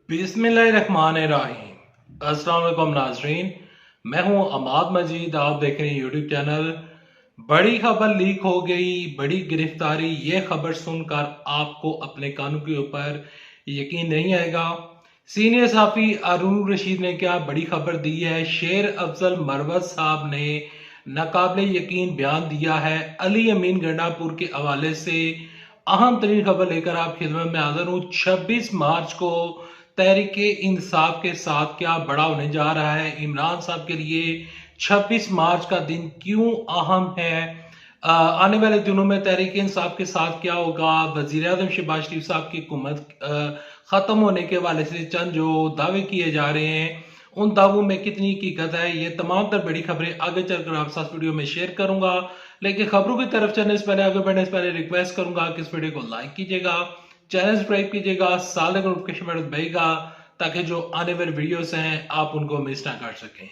बिस्मिल्लाहिर्रहमानिर्रहीम। अस्सलाम वालेकुम नाजरीन, मैं हूं अमाद मजीद। आप देख रहे हैं यूट्यूब चैनल। बड़ी खबर लीक हो गई, बड़ी गिरफ्तारी। ये खबर सुनकर आपको अपने कानों के ऊपर यकीन नहीं आएगा। सीनियर सहाफी अरून रशीद ने क्या बड़ी खबर दी है। शेर अफजल मरवत साहब ने नाकाबिले यकीन बयान दिया है। अली अमीन गंडापुर के हवाले से अहम तरीन खबर लेकर आप खिदमत में हाजिर हूँ। 26 मार्च को तहरीक इंसाफ के साथ क्या बड़ा होने जा रहा है। इमरान साहब के लिए 26 मार्च का दिन क्यों अहम है। आने वाले दिनों में तहरीक इंसाफ के साथ क्या होगा। वजीर आजम शहबाज शरीफ साहब की हुकूमत खत्म होने के हवाले से चंद जो दावे किए जा रहे हैं, उन दावों में कितनी हकीकत है, ये तमाम तर बड़ी खबरें आगे चलकर आपके साथ वीडियो में शेयर करूंगा। लेकिन खबरों की तरफ चलने से पहले, आगे बढ़ने से पहले रिक्वेस्ट करूंगा कि इस वीडियो को लाइक कीजिएगा, चैनल सब्सक्राइब कीजिएगा, साल का नोटिफिकेशन बटन दबाइएगा ताकि जो आने वाले वीडियोस हैं आप उनको मिस ना कर सकें।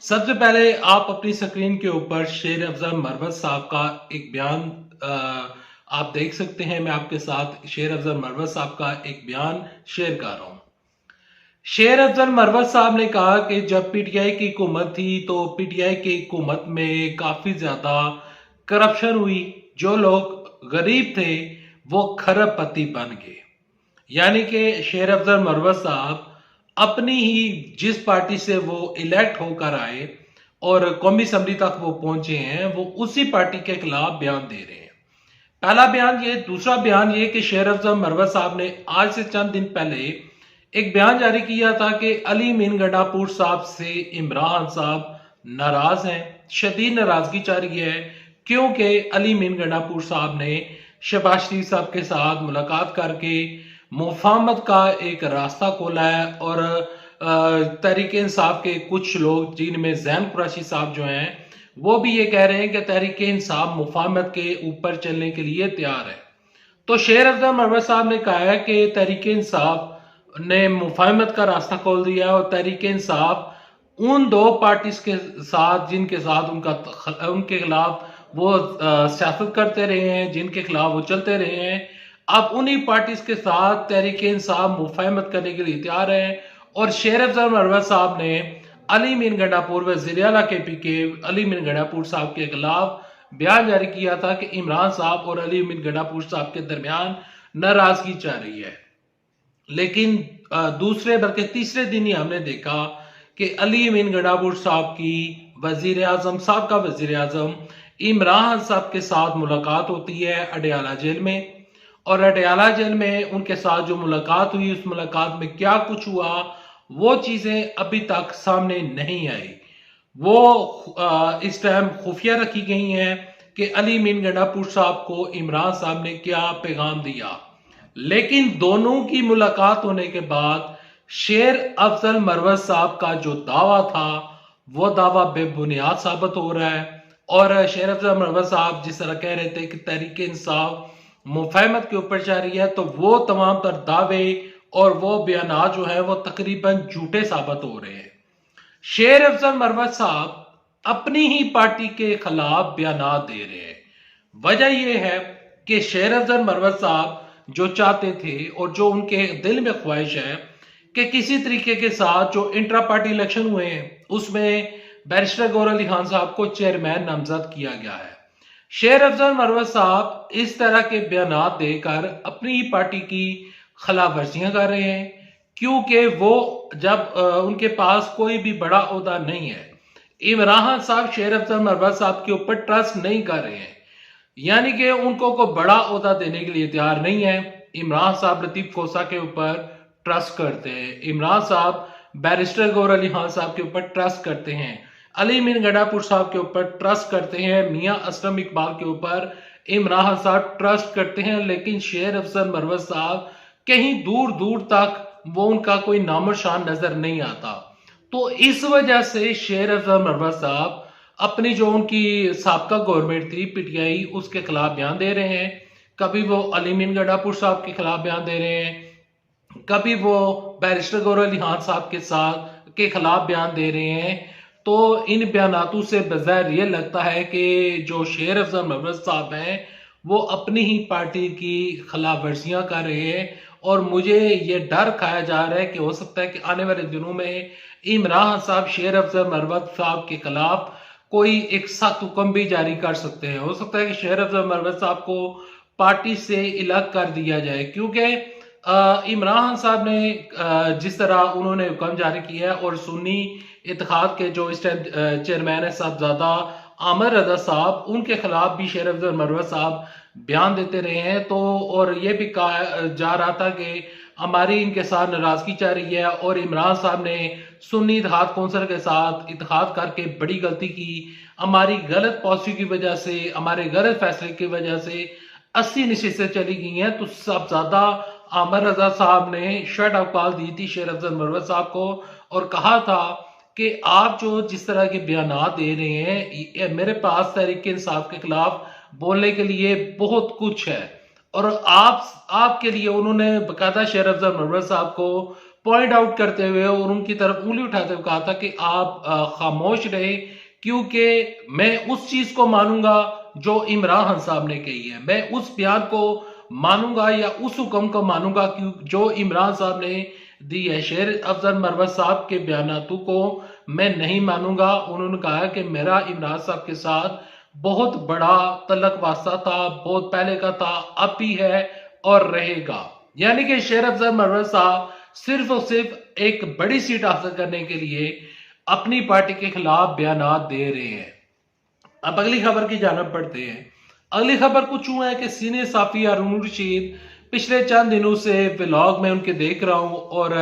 सबसे पहले आप अपनी स्क्रीन के ऊपर शेर अफजल मरवत साहब का एक बयान आप देख सकते हैं। मैं आपके साथ शेर अफजल मरवत साहब का एक बयान शेयर कर रहा हूं। शेर अफजल मरवत साहब ने कहा कि जब पीटीआई की हुकूमत थी तो पीटीआई की हुकूमत में काफी ज्यादा करप्शन हुई। जो लोग गरीब थे वो खरबपति बन गए। यानी कि शेर अफजल मरवत साहब अपनी ही जिस पार्टी से वो इलेक्ट होकर आए और कौमी असम्बली तक वो पहुंचे हैं, वो उसी पार्टी के खिलाफ बयान दे रहे हैं। पहला बयान ये। दूसरा बयान ये कि शेर अफजल मरवत साहब ने आज से चंद दिन पहले एक बयान जारी किया था कि अली मीन गंडापुर साहब से इमरान साहब नाराज हैं, शदीद नाराजगी जारी है, क्योंकि अली मीन गंडापुर साहब ने शहबाज शरीफ साहब के साथ मुलाकात करके मुफाहमत का एक रास्ता खोला है। और तहरीक इंसाफ के कुछ लोग, जिनमें जैन कुरैशी साहब जो हैं, वो भी ये कह रहे हैं कि तहरीक इंसाफ मुफाहमत के ऊपर चलने के लिए तैयार है। तो शेर अफजल मरवत साहब ने कहा है कि तहरीक इंसाफ ने मुफाहमत का रास्ता खोल दिया और तहरीक इंसाफ उन दो पार्टीज के साथ जिनके साथ उनके खिलाफ वो सियासत करते रहे हैं, जिनके खिलाफ वो चलते रहे हैं, अब उन्हीं पार्टीज के साथ तहरीक इंसाफ मुफाहमत करने के लिए तैयार है। और शेर अफजल मरवत साहब ने अली मीन गंडापुर वज़ीर आला KP के अली मीन गंडापुर साहब के खिलाफ बयान जारी किया था कि इमरान साहब और अली मीन गंडापुर साहब के दरमियान नाराजगी चल रही है। लेकिन दूसरे बल्कि तीसरे दिन ही हमने देखा कि अली मीन गंडापुर साहब की वजीर आजम साहब का वजीर आजम इमरान साहब के साथ मुलाकात होती है अडयाला जेल में। और अडयाला जेल में उनके साथ जो मुलाकात हुई, उस मुलाकात में क्या कुछ हुआ, वो चीजें अभी तक सामने नहीं आई। वो इस टाइम खुफिया रखी गई हैं कि अली मीन गंडापुर साहब को इमरान साहब ने क्या पैगाम दिया। लेकिन दोनों की मुलाकात होने के बाद शेर अफजल मरवत साहब का जो दावा था, वो दावा बेबुनियाद साबित हो रहा है। और शेर अफजल मरवत साहब जिस तरह कह रहे थे कि तहरीक इंसाफ मुफाहमत के ऊपर जा रही है, तो वो तमाम तर दावे और वो बयान जो है वो तकरीबन झूठे साबित हो रहे हैं। शेर अफजल मरवत साहब अपनी ही पार्टी के खिलाफ बयान दे रहे हैं। वजह यह है कि शेर अफजल मरवत साहब जो चाहते थे और जो उनके दिल में ख्वाहिश है कि किसी तरीके के साथ जो इंट्रा पार्टी इलेक्शन हुए हैं, उसमें बैरिस्टर गौहर अली खान साहब को चेयरमैन नामजद किया गया है। शेर अफजल मरवत साहब इस तरह के बयान देकर अपनी ही पार्टी की खिलाफ वर्जियां कर रहे हैं, क्योंकि वो जब उनके पास कोई भी बड़ा ओहदा नहीं है, इमरान साहब शेर अफजल मरवत साहब के ऊपर ट्रस्ट नहीं कर रहे हैं, यानी कि उनको को बड़ा ओहदा देने के लिए तैयार नहीं है। इमरान साहब लतीफ खोसा के ऊपर ट्रस्ट करते हैं, इमरान साहब बैरिस्टर गौहर अली खान साहब के ऊपर ट्रस्ट करते हैं, अली मीन गंडापुर साहब के ऊपर ट्रस्ट करते हैं, मियां असलम इकबाल के ऊपर इमरान साहब ट्रस्ट करते हैं। लेकिन शेर अफजल मरवत साहब कहीं दूर दूर तक वो उनका कोई नामो शान नजर नहीं आता। तो इस वजह से शेर अफजल मरवत साहब अपनी जो उनकी साबका गवर्नमेंट थी पीटीआई, उसके खिलाफ बयान दे रहे हैं। कभी वो अली मीन गंडापुर साहब के खिलाफ बयान दे रहे हैं, कभी वो बैरिस्टर गौहर अली खान साहब के खिलाफ बयान दे रहे हैं। तो इन बयानातों से बज़ाहिर ये लगता है कि जो शेर अफजल मरवत साहब हैं वो अपनी ही पार्टी की खिलाफ वर्जियां कर रहे हैं और मुझे ये डर खाया जा रहा है कि हो सकता है कि आने वाले दिनों में इमरान साहब शेर अफजल मरवत साहब के खिलाफ कोई एक सख्त हुक्म भी जारी कर सकते हैं। हो सकता है कि शेर अफजल मरवत साहब को पार्टी से अलग कर दिया जाए, क्योंकि इमरान साहब ने जिस तरह उन्होंने हुक्म जारी किया है और सुन्नी इत्तेहाद के जो इस टाइम चेयरमैन है साहबजादा आमिर रजा साहब, उनके खिलाफ भी शेर अफजल मरवत साहब बयान देते रहे हैं। तो और ये भी कहा जा रहा था कि हमारी इनके साथ नाराजगी चल रही है और इमरान साहब ने सुन्नी इत्तेहाद कौंसिल के साथ इत्तेहाद करके बड़ी गलती की। हमारी गलत पॉलिसी की वजह से, हमारे गलत फैसले की वजह से 80 नशिस्तें चली गई हैं। तो साहबजादा आमिर रजा साहब ने शट ऑफ कॉल दी थी शेर अफजल मरवत साहब को और कहा था कि आप जो जिस तरह के बयान दे रहे हैं, मेरे पास तहरीक इंसाफ के खिलाफ बोलने के लिए बहुत कुछ है। और आपके लिए उन्होंने बकायदा शेर अफजल मरवत साहब को पॉइंट आउट करते हुए और उनकी तरफ उंगली उठाते हुए कहा था कि आप खामोश रहे, क्योंकि मैं उस चीज को मानूंगा जो इमरान साहब ने कही है, मैं उस बयान को मानूंगा या उस हुक्म को मानूंगा जो इमरान साहब ने दी है। शेर अफजल मरवत साहब के बयानातों को मैं नहीं मानूंगा। उन्होंने कहा कि मेरा इमरान साहब के साथ बहुत बड़ा तल्लक वास्ता था, बहुत पहले का था, अब भी है और रहेगा। यानी कि शेर अफजल मरवत साहब सिर्फ और सिर्फ एक बड़ी सीट हासिल करने के लिए अपनी पार्टी के खिलाफ बयान दे रहे हैं। अब अगली खबर की जानब पढ़ते हैं। अगली खबर कुछ हुआ है कि सीनियर साफी हारून रशीद पिछले चंद दिनों से व्लॉग में उनके देख रहा हूं और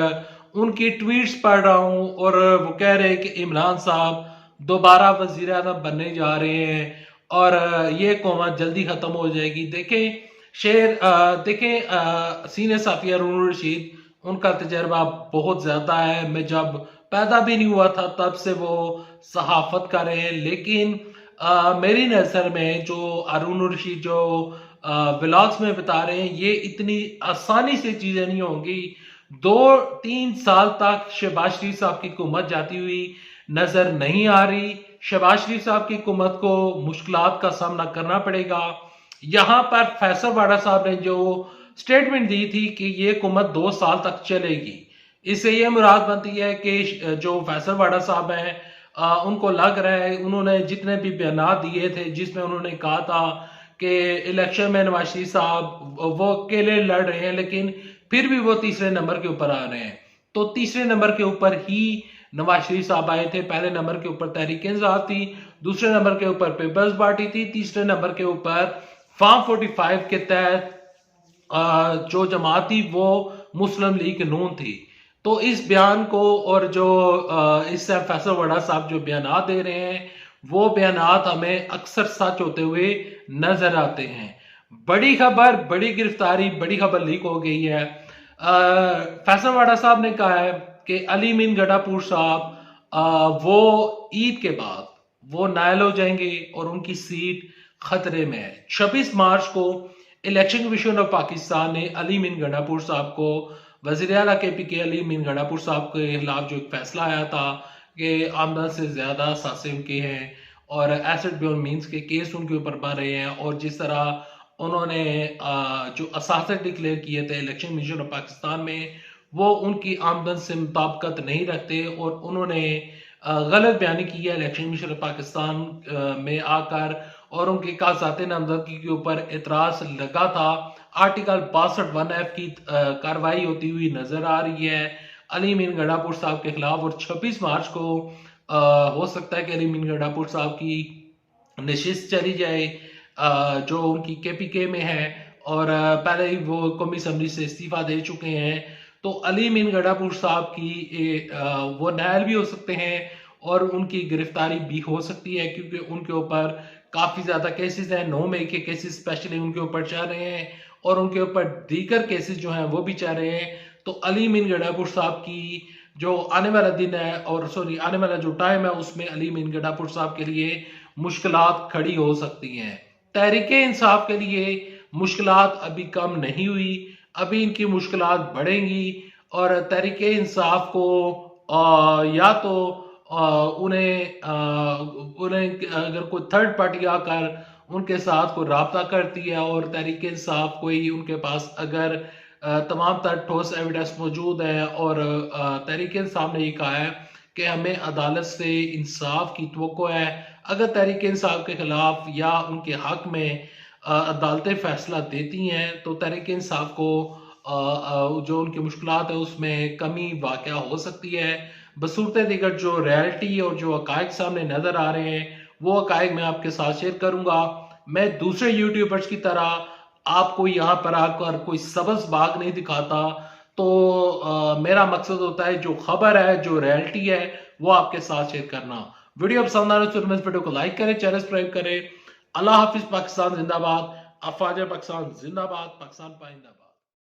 उनकी ट्वीट्स पढ़ रहा हूं और वो कह रहे हैं कि इमरान साहब दोबारा वजीर आज़म बनने जा रहे हैं और ये कौमत जल्दी खत्म हो जाएगी। देखें सीनियर साफी हारून रशीद, उनका तजर्बा बहुत ज्यादा है। मैं जब पैदा भी नहीं हुआ था तब से वो सहाफत कर रहे हैं, लेकिन मेरी नजर में जो हारून रशीद जो व्लॉग्स में बता रहे हैं, ये इतनी आसानी से चीजें नहीं होंगी। 2-3 साल तक शहबाज शरीफ साहब की हुकूमत जाती हुई नजर नहीं आ रही। शहबाज शरीफ साहब की हुकूमत को मुश्किलात का सामना करना पड़ेगा। यहां पर फैसल वाडा साहब ने जो स्टेटमेंट दी थी कि ये हुकूमत 2 साल तक चलेगी, इससे ये मुराद बनती है कि जो फैसल वाडा साहब हैं उनको लग रहा है, उन्होंने जितने भी बयान दिए थे जिसमें उन्होंने कहा था कि इलेक्शन में नवाज शरीफ साहब वो अकेले लड़ रहे हैं, लेकिन फिर भी वो तीसरे नंबर के ऊपर आ रहे हैं। तो तीसरे नंबर के ऊपर ही नवाज शरीफ साहब आए थे। पहले नंबर के ऊपर तहरीक इंसाफ थी, दूसरे नंबर के ऊपर पीपल्स पार्टी थी, तीसरे नंबर के ऊपर फॉर्म 45 के तहत जो जमात थी वो मुस्लिम लीग नून थी। तो इस बयान को और जो इस फैसल वाडा साहब जो बयान दे रहे हैं, वो बयान हमें अक्सर सच होते हुए नजर आते हैं। बड़ी खबर, बड़ी गिरफ्तारी, बड़ी खबर लीक हो गई है। फैसल वाडा साहब ने कहा है कि अली मीन गडापुर साहब वो ईद के बाद वो नायल हो जाएंगे और उनकी सीट खतरे में है। 26 मार्च को इलेक्शन कमीशन ऑफ पाकिस्तान ने अली मीन गडापुर साहब को वजीर आला KPK अली मीन गडापुर साहब के खिलाफ जो एक फैसला आया था कि आमदन से ज्यादा सासे उनके हैं और एसेट बियॉन्ड मीन्स के केस उनके ऊपर बन रहे हैं, और जिस तरह उन्होंने जो असासे डिक्लेयर किए थे इलेक्शन कमीशन ऑफ पाकिस्तान में, वो उनकी आमदन से मुताबिकत नहीं रखते और उन्होंने गलत बयानी की है इलेक्शन कमीशन ऑफ पाकिस्तान में आकर और उनके कागजात नामजदगी के ऊपर एतराज लगा था। आर्टिकल 62(1)(f) की कार्रवाई होती हुई नजर आ रही है अली मीन गडापुर साहब के खिलाफ, और 26 मार्च को हो सकता है कि अली मीन गडापुर साहब की नशिस्त चली जाए जो उनकी KPK में है, और पहले ही वो कौमी असम्बली से इस्तीफा दे चुके हैं। तो अली मीन गडापुर साहब की वो नायल भी हो सकते हैं और उनकी गिरफ्तारी भी हो सकती है, क्योंकि उनके ऊपर काफी ज्यादा केसेस हैं। 9 मई के केसेस स्पेशली उनके ऊपर चल रहे हैं और उनके ऊपर दीगर केसेस जो हैं वो भी चल रहे हैं। तो अली मीन गडापुर साहब की जो आने वाला दिन है और आने वाला जो टाइम है उसमें अली मीन गडापुर साहब के लिए मुश्किलात खड़ी हो सकती हैं। तहरीक इंसाफ के लिए मुश्किलात अभी कम नहीं हुई, अभी इनकी मुश्किलात बढ़ेंगी और तहरीक इंसाफ को या तो उन्हें अगर कोई थर्ड पार्टी आकर उनके साथ कोई राब्ता करती है और तहरीक इंसाफ कोई उनके पास अगर तमाम तर ठोस एविडेंस मौजूद है और तहरीक इंसाफ ने ये कहा है कि हमें अदालत से इंसाफ की तवक्को है। अगर तहरीक इंसाफ के खिलाफ या उनके हक में अदालतें फैसला देती हैं तो तहरीक इंसाफ को जो उनकी मुश्किलात है उसमें कमी वाक़या हो सकती है। बसूरत दीगर जो रियलिटी और जो हक़ाइक़ सामने नज़र आ रहे हैं वो हक़ाइक़ मैं आपके साथ शेयर करूँगा। मैं दूसरे यूट्यूबर्स की तरह आपको यहाँ पर आकर कोई सबज़ बाग नहीं दिखाता। तो मेरा मकसद होता है जो खबर है, जो रियलिटी है, वो आपके साथ शेयर करना। वीडियो पसंद आ रहा है तो इस वीडियो को लाइक करें, चैनल सब्सक्राइब करें। अल्लाह हाफिज़, पाकिस्तान जिंदाबाद। अफवाज पाकिस्तान जिंदाबाद, पाकिस्तान पाइंदाबाद।